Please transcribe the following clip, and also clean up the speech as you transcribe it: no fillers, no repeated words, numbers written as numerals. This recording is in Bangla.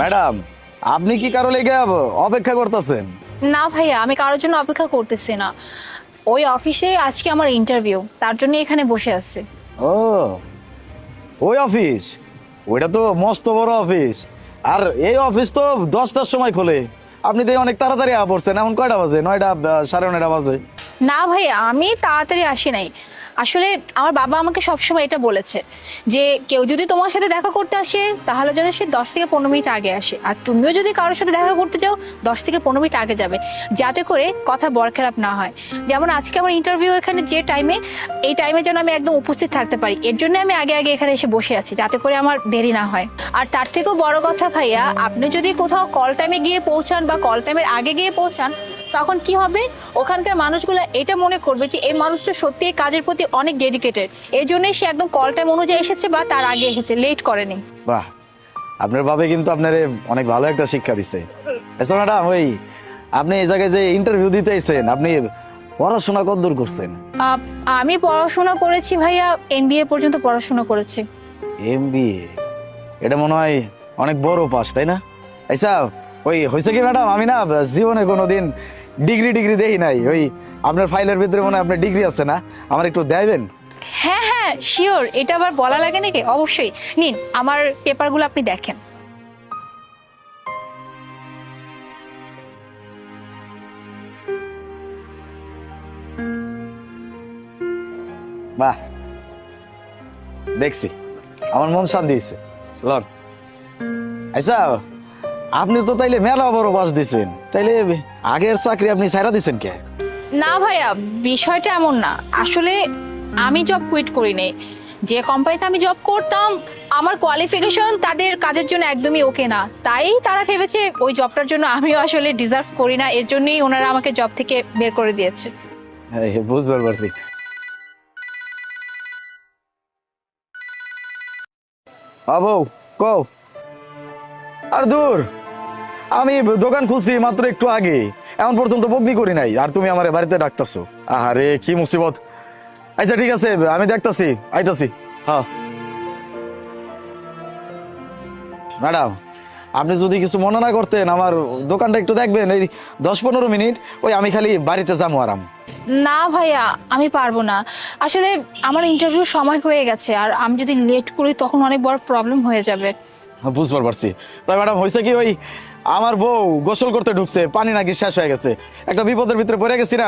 ম্যাডাম, আপনি কি কারো লেগে অপেক্ষা করতেছেন? না ভাইয়া, আমি কারোর জন্য অপেক্ষা করতেছি না। ওই অফিসে আজকে আমার ইন্টারভিউ, তার জন্য এখানে বসে আছি। ও, ওই অফিস? ওইটা তো মস্ত বড় অফিস। আর এই অফিস তো 10টার সময় খোলে। আপনি তো অনেক তাড়াতাড়ি পড়ছেন। এখন কয়টা বাজে? 9টা, 9:30 বাজে। না ভাইয়া, আমি তাড়াতাড়ি আসি নাই। আসলে আমার বাবা আমাকে সবসময় এটা বলেছে যে কেউ যদি তোমার সাথে দেখা করতে আসে তাহলে যেন সে 10 থেকে 15 মিনিট আগে আসে, আর তুমিও যদি কারোর সাথে দেখা করতে যাও 10 থেকে 15 মিনিট আগে যাবে, যাতে করে কথা বরখারাপ না হয়। যেমন আজকে আমার ইন্টারভিউ এখানে যে টাইমে, এই টাইমে যেন আমি একদম উপস্থিত থাকতে পারি, এর জন্য আমি আগে আগে এখানে এসে বসে আছি, যাতে করে আমার দেরি না হয়। আর তার থেকেও বড় কথা ভাইয়া, আপনি যদি কোথাও কল টাইমে গিয়ে পৌঁছান বা কল টাইমের আগে গিয়ে পৌঁছান, তখন কি হবে, ওখানকার মানুষগুলো এটা মনে করবে যে এই মানুষটা সত্যি এই কাজের প্রতি অনেক ডেডিকেটেড, এই জন্যই সে একদম কল টাইম অনুযায়ী এসেছে বা তার আগে এসেছে, লেট করেনি। বাহ, আপনার বাবা কিন্তু আপনার অনেক ভালো একটা শিক্ষা দিচ্ছে। আচ্ছা ম্যাডাম, ওই আপনি এই জায়গায় যে ইন্টারভিউ দিতে এসেছেন, আপনি পড়াশোনা কতদূর করছেন? আমি পড়াশোনা করেছি ভাইয়া, MBA পর্যন্ত পড়াশোনা করেছি। MBA? এটা মনে হয় অনেক বড় পাস, তাই না? আচ্ছা, ওই হয়েছে কি ম্যাডাম, আমি না জীবনে কোনোদিন ডিগ্রি দেখি নাই। ওই আপনার ফাইলের ভিতরে মনে হয় আপনার ডিগ্রি আছে না? আমার একটু দেবেন? হ্যাঁ হ্যাঁ, শিওর, এটা আবার বলা লাগে নাকি? অবশ্যই নিন, আমার পেপারগুলো আপনি দেখেন। বাহ, দেখছি, আমার মন শান্তি হয়েছে। লন। আচ্ছা, আপনি তো তাইলে মেলা বড় বাস দিছেন, তাইলে আগের চাকরি আপনি ছাইরা দিছেন কে? না ভাইয়া, বিষয়টা এমন না। আসলে আমি জব কুইট করি নাই। যে কোম্পানিতে আমি জব করতাম, আমার কোয়ালিফিকেশন তাদের কাজের জন্য একদমই ওকে না, তাই তারা ভেবেছে ওই জবটার জন্য আমিও আসলে ডিজার্ভ করি না, এর জন্যই ওনারা আমাকে জব থেকে বের করে দিয়েছে। হ্যাঁ, বুঝবার পারছি। বউ, কও। আর দূর, আমি দোকান খুলছি মাত্র একটু আগে, এখন পর্যন্ত বকনি করি নাই, আর তুমি আমার বাড়িতে ডাকতেছো। আরে কি মুসিবত। আচ্ছা ঠিক আছে, আমি দেখতাছি, আইতাছি। হ্যাঁ ম্যাডাম, আপনি যদি কিছু মনে না করতেন, আমার দোকানটা একটু দেখবেন, এই 10-15 মিনিট, ওই আমি খালি বাড়িতে যাবো আরাম। না ভাইয়া, আমি পারবো না। আসলে আমার ইন্টারভিউ সময় হয়ে গেছে, আর আমি যদি লেট করি তখন অনেক বড় প্রবলেম হয়ে যাবে। বুঝতে পারছি। তাই ম্যাডাম, হয়েছে কি, ওই আমার বউ গোসল করতে ঢুকছে, পানি নাকি শেষ হয়ে গেছে, একটা বিপদের ভিতরে পড়ে গেছি না।